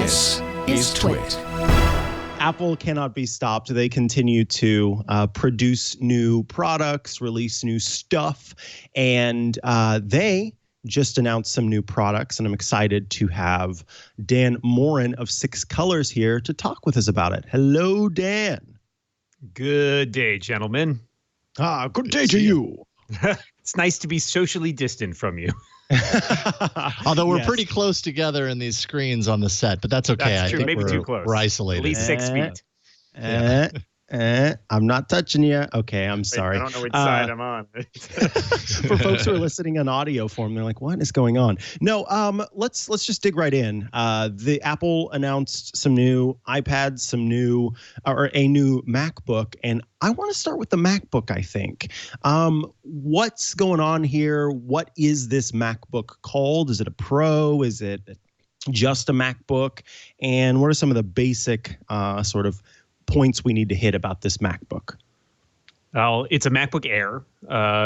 This is TWiT. Apple cannot be stopped. They continue to produce new products, release new stuff, and they just announced some new products, and I'm excited to have Dan Moren of SixColors here to talk with us about it. Hello, Dan. Good day, gentlemen. Good day to you. It's nice to be socially distant from you. Although we're pretty close together in these screens on the set, but that's okay. That's true. I think Maybe too close. We're isolated. At least 6 feet. I'm not touching you. Okay, I'm sorry. I don't know which side I'm on. For folks who are listening on audio form, they're like, what is going on? No, let's just dig right in. The Apple announced some new iPads, a new MacBook, and I want to start with the MacBook, I think. What's going on here? What is this MacBook called? Is it a Pro? Is it just a MacBook? And what are some of the basic sort of points we need to hit about this MacBook? Well, it's a MacBook Air.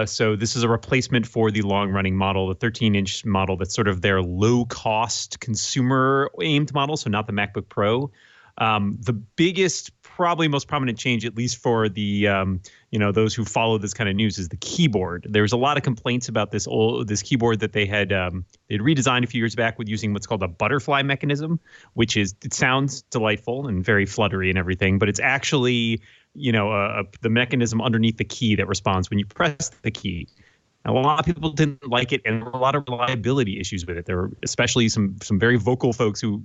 So this is a replacement for the long-running model, the 13-inch model that's sort of their low-cost consumer-aimed model, so not the MacBook Pro. The biggest, probably most prominent change, at least for the those who follow this kind of news, is the keyboard. There's a lot of complaints about this keyboard that they'd redesigned a few years back with using what's called a butterfly mechanism, which it sounds delightful and very fluttery and everything, but it's actually the mechanism underneath the key that responds when you press the key. A lot of people didn't like it, and there were a lot of reliability issues with it. There were especially some very vocal folks who,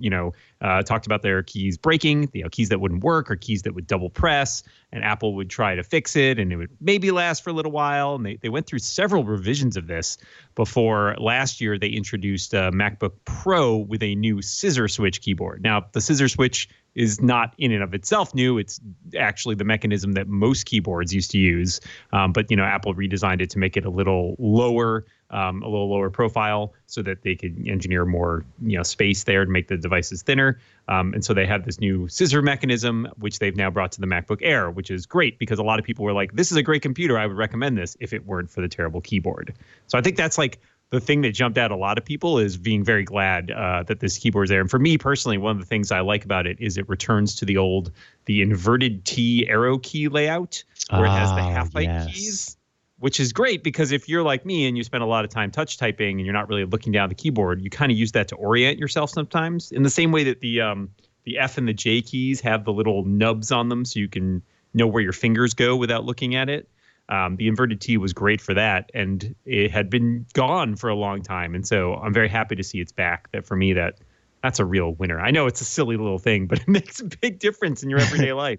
talked about their keys breaking, keys that wouldn't work or keys that would double press, and Apple would try to fix it, and it would maybe last for a little while. And they went through several revisions of this before last year they introduced a MacBook Pro with a new scissor switch keyboard. Now, the scissor switch is not in and of itself new. It's actually the mechanism that most keyboards used to use. But Apple redesigned it to make it a little lower profile so that they could engineer more, space there to make the devices thinner. And so they have this new scissor mechanism, which they've now brought to the MacBook Air, which is great because a lot of people were like, this is a great computer. I would recommend this if it weren't for the terrible keyboard. So I think that's like the thing that jumped out a lot of people is being very glad that this keyboard's there. And for me personally, one of the things I like about it is it returns to the inverted T arrow key layout where it has the half-byte keys, which is great because if you're like me and you spend a lot of time touch typing and you're not really looking down the keyboard, you kind of use that to orient yourself sometimes in the same way that the F and the J keys have the little nubs on them so you can know where your fingers go without looking at it. The inverted T was great for that, and it had been gone for a long time. And so I'm very happy to see it's back. That for me, that's a real winner. I know it's a silly little thing, but it makes a big difference in your everyday life.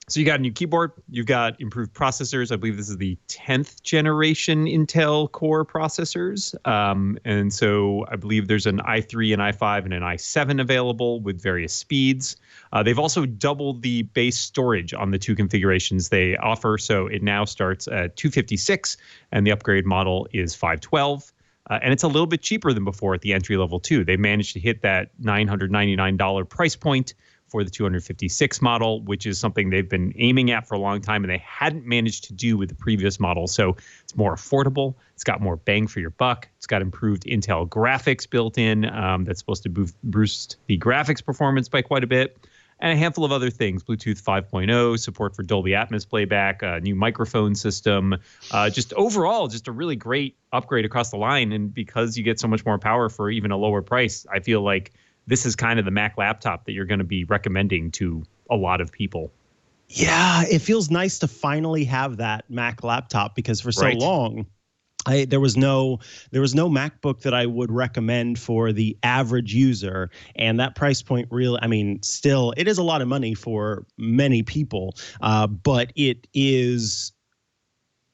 So you got a new keyboard. You've got improved processors. I believe this is the 10th generation Intel Core processors. And so I believe there's an i3, an i5, and an i7 available with various speeds. They've also doubled the base storage on the two configurations they offer. So it now starts at 256, and the upgrade model is 512. And it's a little bit cheaper than before at the entry level, too. They managed to hit that $999 price point for the 256 model, which is something they've been aiming at for a long time and they hadn't managed to do with the previous model. So it's more affordable. It's got more bang for your buck. It's got improved Intel graphics built in that's supposed to boost the graphics performance by quite a bit. And a handful of other things, Bluetooth 5.0, support for Dolby Atmos playback, a new microphone system. Just overall, just a really great upgrade across the line. And because you get so much more power for even a lower price, I feel like this is kind of the Mac laptop that you're going to be recommending to a lot of people. Yeah, it feels nice to finally have that Mac laptop because for so long, there was no MacBook that I would recommend for the average user. And that price point really, still, it is a lot of money for many people, but it is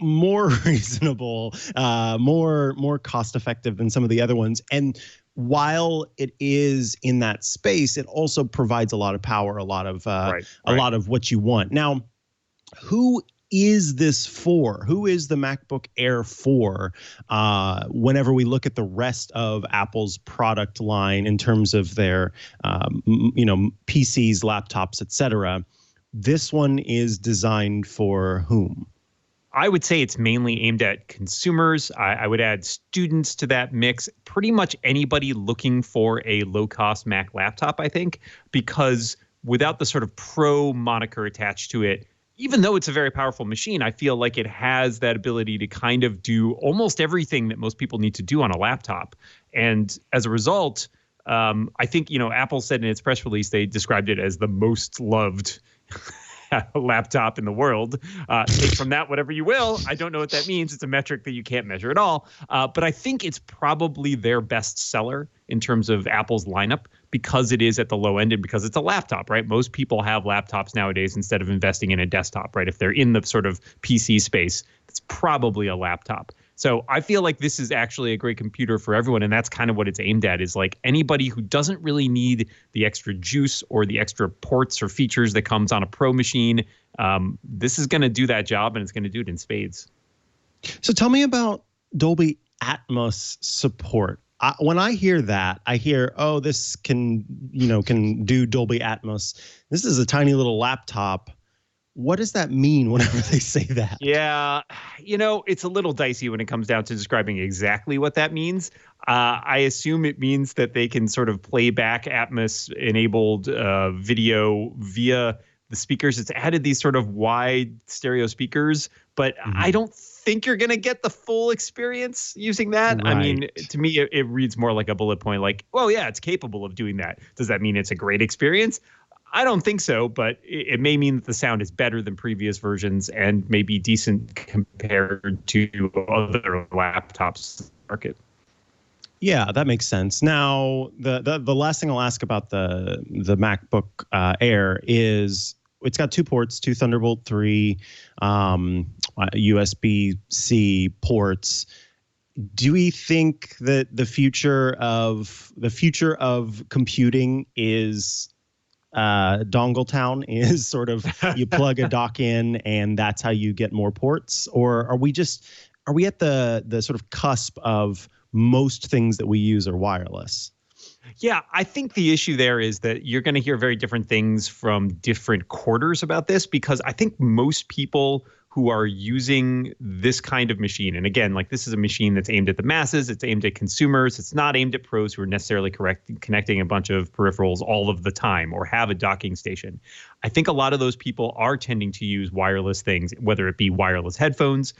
more reasonable, more cost effective than some of the other ones. And while it is in that space, it also provides a lot of power, a lot of what you want. Now, who is this for? Who is the MacBook Air for? Whenever we look at the rest of Apple's product line in terms of their, PCs, laptops, etc., this one is designed for whom? I would say it's mainly aimed at consumers. I would add students to that mix. Pretty much anybody looking for a low-cost Mac laptop, I think, because without the sort of pro moniker attached to it, even though it's a very powerful machine, I feel like it has that ability to kind of do almost everything that most people need to do on a laptop. And as a result, I think, Apple said in its press release, they described it as the most loved laptop in the world. Take from that whatever you will. I don't know what that means. It's a metric that you can't measure at all. But I think it's probably their best seller in terms of Apple's lineup because it is at the low end and because it's a laptop, right? Most people have laptops nowadays instead of investing in a desktop, right? If they're in the sort of PC space, it's probably a laptop. So I feel like this is actually a great computer for everyone. And that's kind of what it's aimed at, is like anybody who doesn't really need the extra juice or the extra ports or features that comes on a pro machine. This is going to do that job, and it's going to do it in spades. So tell me about Dolby Atmos support. When I hear that, I hear, oh, this can do Dolby Atmos. This is a tiny little laptop. What does that mean whenever they say that? Yeah, it's a little dicey when it comes down to describing exactly what that means. I assume it means that they can sort of play back Atmos-enabled video via the speakers. It's added these sort of wide stereo speakers, but I don't think you're going to get the full experience using that. Right. I mean, to me, it reads more like a bullet point, like, well, yeah, it's capable of doing that. Does that mean it's a great experience? I don't think so, but it may mean that the sound is better than previous versions and maybe decent compared to other laptops in the market. Yeah, that makes sense. Now, the last thing I'll ask about the MacBook Air is it's got two ports, two Thunderbolt 3 USB-C ports. Do we think that the future of computing is Dongle Town, is sort of you plug a dock in and that's how you get more ports? Or are we at the sort of cusp of most things that we use are wireless? Yeah, I think the issue there is that you're going to hear very different things from different quarters about this, because I think most people who are using this kind of machine, and again, like this is a machine that's aimed at the masses, it's aimed at consumers, it's not aimed at pros who are necessarily connecting a bunch of peripherals all of the time or have a docking station. I think a lot of those people are tending to use wireless things, whether it be wireless headphones,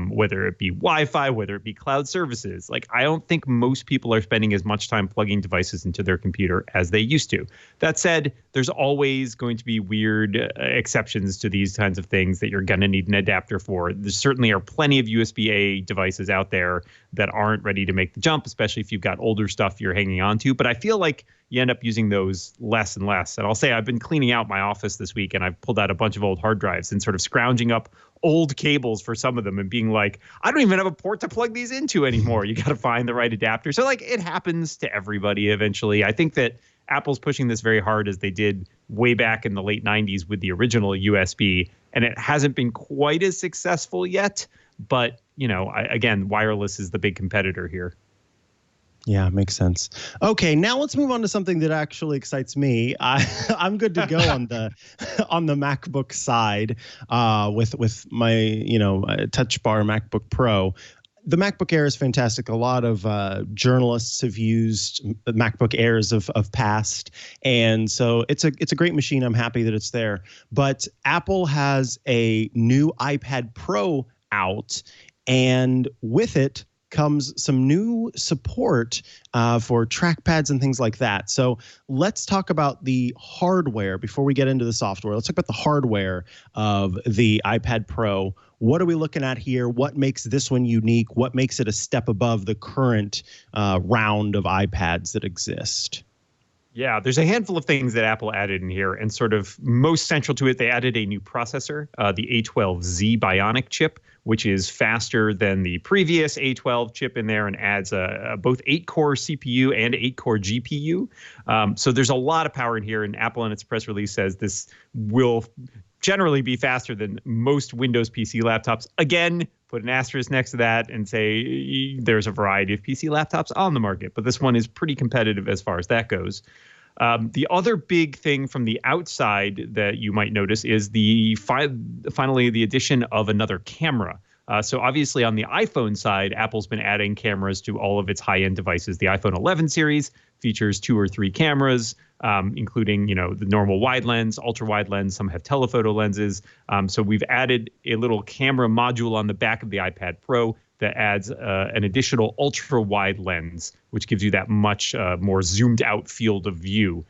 whether it be Wi-Fi, whether it be cloud services. Like, I don't think most people are spending as much time plugging devices into their computer as they used to. That said, there's always going to be weird exceptions to these kinds of things that you're going to need an adapter for. There certainly are plenty of USB-A devices out there that aren't ready to make the jump, especially if you've got older stuff you're hanging on to. But I feel like you end up using those less and less. And I'll say I've been cleaning out my office this week, and I've pulled out a bunch of old hard drives and sort of scrounging up old cables for some of them and being like, I don't even have a port to plug these into anymore. You got to find the right adapter. So like, it happens to everybody eventually. I think that Apple's pushing this very hard, as they did way back in the late 90s with the original USB, and it hasn't been quite as successful yet. But, again, wireless is the big competitor here. Yeah, makes sense. Okay, now let's move on to something that actually excites me. I'm good to go on the MacBook side with my Touch Bar MacBook Pro. The MacBook Air is fantastic. A lot of journalists have used MacBook Airs of past, and so it's a great machine. I'm happy that it's there. But Apple has a new iPad Pro out, and with it comes some new support for trackpads and things like that. So let's talk about the hardware before we get into the software. Let's talk about the hardware of the iPad Pro. What are we looking at here? What makes this one unique? What makes it a step above the current round of iPads that exist? Yeah, there's a handful of things that Apple added in here, and sort of most central to it, they added a new processor, the A12Z Bionic chip, which is faster than the previous A12 chip in there, and adds both 8-core CPU and 8-core GPU. So there's a lot of power in here, and Apple in its press release says this will generally be faster than most Windows PC laptops. Again, put an asterisk next to that and say there's a variety of PC laptops on the market, but this one is pretty competitive as far as that goes. The other big thing from the outside that you might notice is finally the addition of another camera. So obviously on the iPhone side, Apple's been adding cameras to all of its high-end devices. The iPhone 11 series features 2 or 3 cameras, including, the normal wide lens, ultra wide lens. Some have telephoto lenses. So we've added a little camera module on the back of the iPad Pro that adds an additional ultra wide lens, which gives you that much more zoomed out field of view.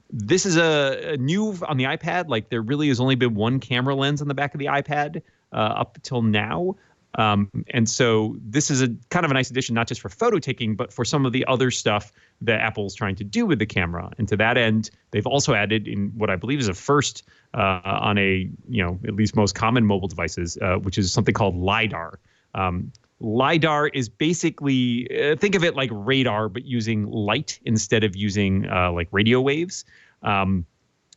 This is a new on the iPad. Like, there really has only been one camera lens on the back of the iPad up until now. And so this is a kind of a nice addition, not just for photo taking, but for some of the other stuff that Apple's trying to do with the camera. And to that end, they've also added in what I believe is a first on at least most common mobile devices, which is something called LIDAR. LIDAR is basically, think of it like radar, but using light instead of using like radio waves.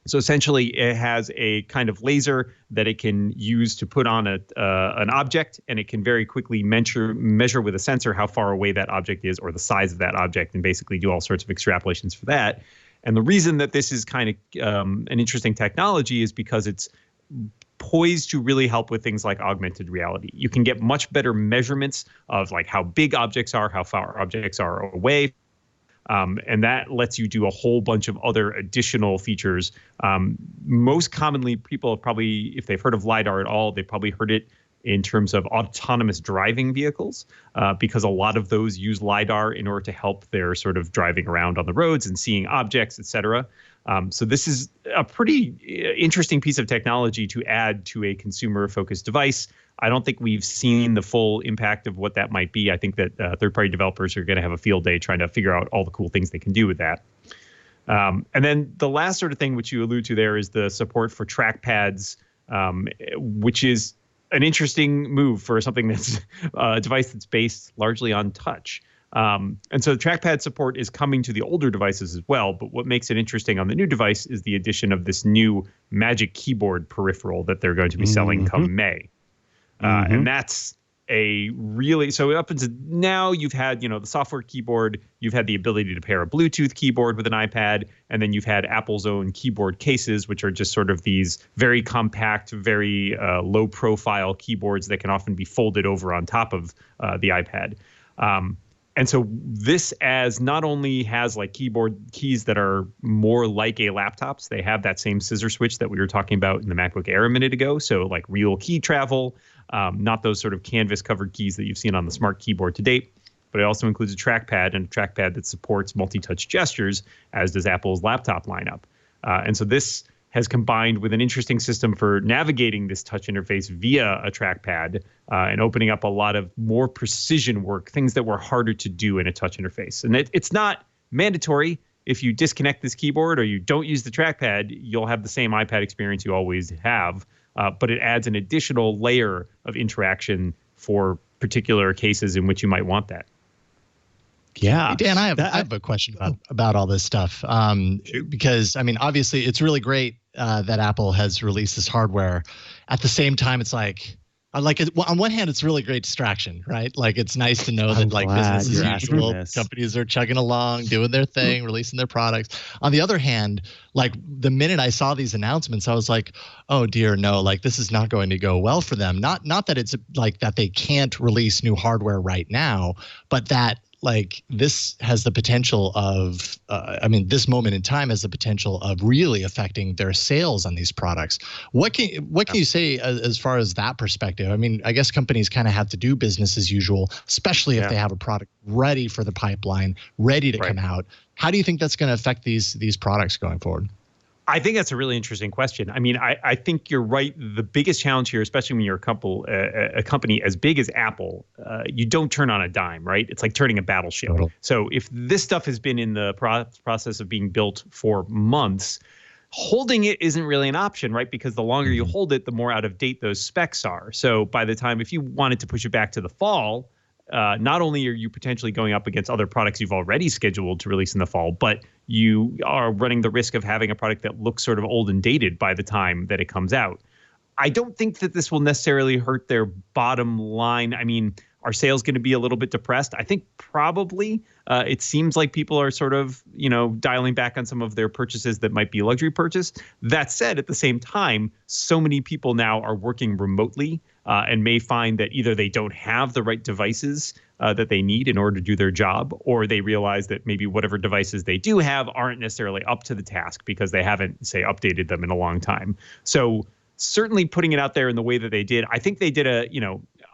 So essentially, it has a kind of laser that it can use to put on an object, and it can very quickly measure with a sensor how far away that object is or the size of that object, and basically do all sorts of extrapolations for that. And the reason that this is kind of an interesting technology is because it's poised to really help with things like augmented reality. You can get much better measurements of like how big objects are, how far objects are away. And that lets you do a whole bunch of other additional features. Most commonly, people have probably, if they've heard of LIDAR at all, they've probably heard it in terms of autonomous driving vehicles, because a lot of those use LIDAR in order to help their sort of driving around on the roads and seeing objects, et cetera. So this is a pretty interesting piece of technology to add to a consumer-focused device. I don't think we've seen the full impact of what that might be. I think that third-party developers are going to have a field day trying to figure out all the cool things they can do with that. And then the last sort of thing which you allude to there is the support for trackpads, which is an interesting move for something that's a device that's based largely on touch. And so the trackpad support is coming to the older devices as well. But what makes it interesting on the new device is the addition of this new Magic Keyboard peripheral that they're going to be selling come May. And that's a really, so up until now, you've had, the software keyboard, you've had the ability to pair a Bluetooth keyboard with an iPad, and then you've had Apple's own keyboard cases, which are just sort of these very compact, very low profile keyboards that can often be folded over on top of the iPad. And so this not only has like keyboard keys that are more like a laptop's, they have that same scissor switch that we were talking about in the MacBook Air a minute ago. So like real key travel, not those sort of canvas covered keys that you've seen on the smart keyboard to date, but it also includes a trackpad, and a trackpad that supports multi-touch gestures, as does Apple's laptop lineup. And so this has combined with an interesting system for navigating this touch interface via a trackpad and opening up a lot of more precision work, things that were harder to do in a touch interface. And it's not mandatory. If you disconnect this keyboard or you don't use the trackpad, you'll have the same iPad experience you always have. But it adds an additional layer of interaction for particular cases in which you might want that. Yeah, hey, Dan, I have a question about all this stuff, because I mean, obviously, it's really great that Apple has released this hardware. At the same time, it's like on one hand, it's really great distraction, right? Like, it's nice to know that like business as usual, companies are chugging along, doing their thing, releasing their products. On the other hand, like the minute I saw these announcements, I was like, oh dear, no, like this is not going to go well for them. Not that it's like that they can't release new hardware right now, but that like this has the potential of, this moment in time has the potential of really affecting their sales on these products. What can you say as far as that perspective? I mean, I guess companies kind of have to do business as usual, especially if they have a product ready for the pipeline, ready to come out. How do you think that's going to affect these products going forward? I think that's a really interesting question. I mean, I think you're right. The biggest challenge here, especially when you're a company as big as Apple, you don't turn on a dime, right? It's like turning a battleship. Totally. So if this stuff has been in the process of being built for months, holding it isn't really an option, right? Because the longer you hold it, the more out of date those specs are. So by the time, if you wanted to push it back to the fall, not only are you potentially going up against other products you've already scheduled to release in the fall, but you are running the risk of having a product that looks sort of old and dated by the time that it comes out. I don't think that this will necessarily hurt their bottom line. I mean, Are sales going to be a little bit depressed? I think probably. It seems like people are sort of, dialing back on some of their purchases that might be luxury purchase. That said, at the same time, so many people now are working remotely and may find that either they don't have the right devices that they need in order to do their job, or they realize that maybe whatever devices they do have aren't necessarily up to the task because they haven't, say, updated them in a long time. So certainly putting it out there in the way that they did, I think they did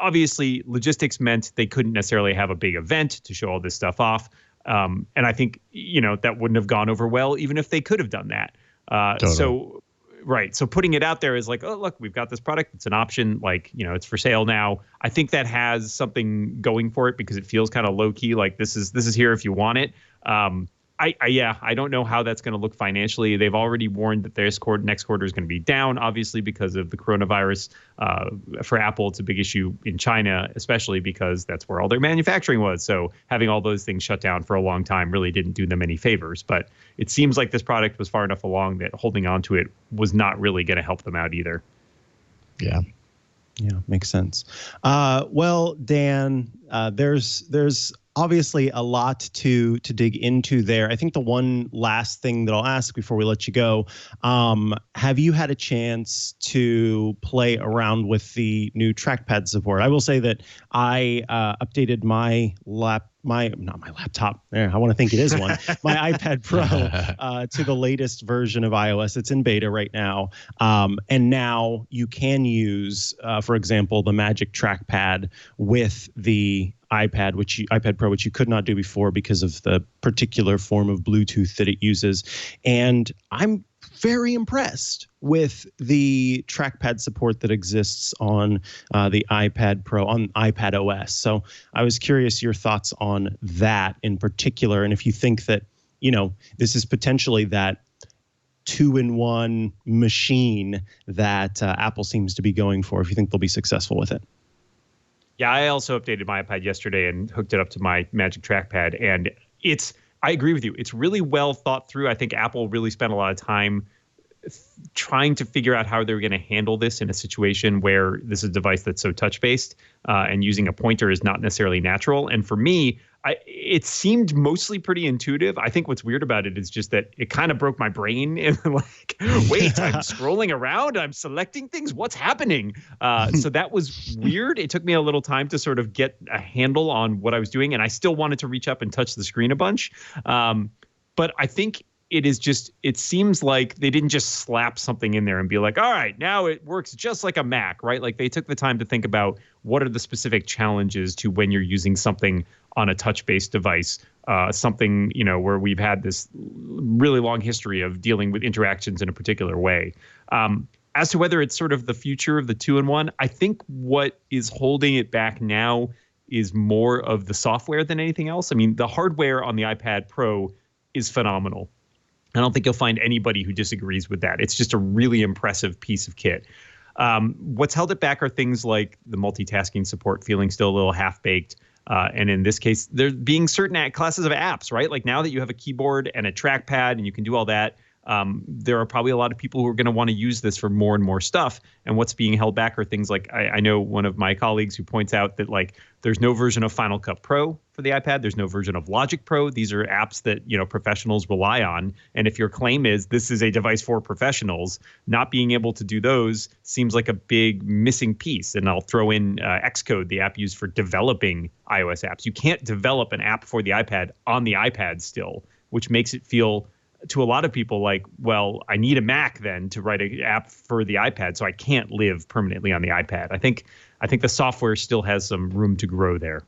obviously logistics meant they couldn't necessarily have a big event to show all this stuff off. And I think, that wouldn't have gone over well, even if they could have done that. Totally. So putting it out there is like, oh, look, we've got this product. It's an option. Like, it's for sale now. I think that has something going for it because it feels kind of low key. Like this is here if you want it. I don't know how that's going to look financially. They've already warned that next quarter is going to be down, obviously, because of the coronavirus. For Apple, it's a big issue in China, especially because that's where all their manufacturing was. So having all those things shut down for a long time really didn't do them any favors. But it seems like this product was far enough along that holding on to it was not really going to help them out either. Yeah. Yeah, makes sense. Well, Dan, there's obviously a lot to dig into there. I think the one last thing that I'll ask before we let you go, have you had a chance to play around with the new trackpad support? I will say that I updated my laptop. I want to think it is one. My iPad Pro to the latest version of iOS. It's in beta right now. And now you can use, for example, the Magic Trackpad with the iPad Pro, which you could not do before because of the particular form of Bluetooth that it uses. And I'm very impressed with the trackpad support that exists on the iPad Pro, on iPadOS. So I was curious your thoughts on that in particular, and if you think that, this is potentially that two-in-one machine that Apple seems to be going for, if you think they'll be successful with it. Yeah, I also updated my iPad yesterday and hooked it up to my Magic Trackpad. And I agree with you. It's really well thought through. I think Apple really spent a lot of time trying to figure out how they were going to handle this in a situation where this is a device that's so touch-based and using a pointer is not necessarily natural. And for me, it seemed mostly pretty intuitive. I think what's weird about it is just that it kind of broke my brain. And like, wait, I'm scrolling around, I'm selecting things. What's happening? So that was weird. It took me a little time to sort of get a handle on what I was doing. And I still wanted to reach up and touch the screen a bunch. But I think it seems like they didn't just slap something in there and be like, all right, now it works just like a Mac, right? Like they took the time to think about what are the specific challenges to when you're using something on a touch-based device, something, where we've had this really long history of dealing with interactions in a particular way. As to whether it's sort of the future of the two-in-one, I think what is holding it back now is more of the software than anything else. I mean, the hardware on the iPad Pro is phenomenal. I don't think you'll find anybody who disagrees with that. It's just a really impressive piece of kit. What's held it back are things like the multitasking support feeling still a little half-baked. And in this case, there being certain classes of apps, right? Like now that you have a keyboard and a trackpad and you can do all that, there are probably a lot of people who are going to want to use this for more and more stuff. And what's being held back are things like, I know one of my colleagues who points out that like there's no version of Final Cut Pro for the iPad. There's no version of Logic Pro. These are apps that, professionals rely on. And if your claim is this is a device for professionals, not being able to do those seems like a big missing piece. And I'll throw in Xcode, the app used for developing iOS apps. You can't develop an app for the iPad on the iPad still, which makes it feel to a lot of people like, well, I need a Mac then to write an app for the iPad, so I can't live permanently on the iPad. I think the software still has some room to grow there.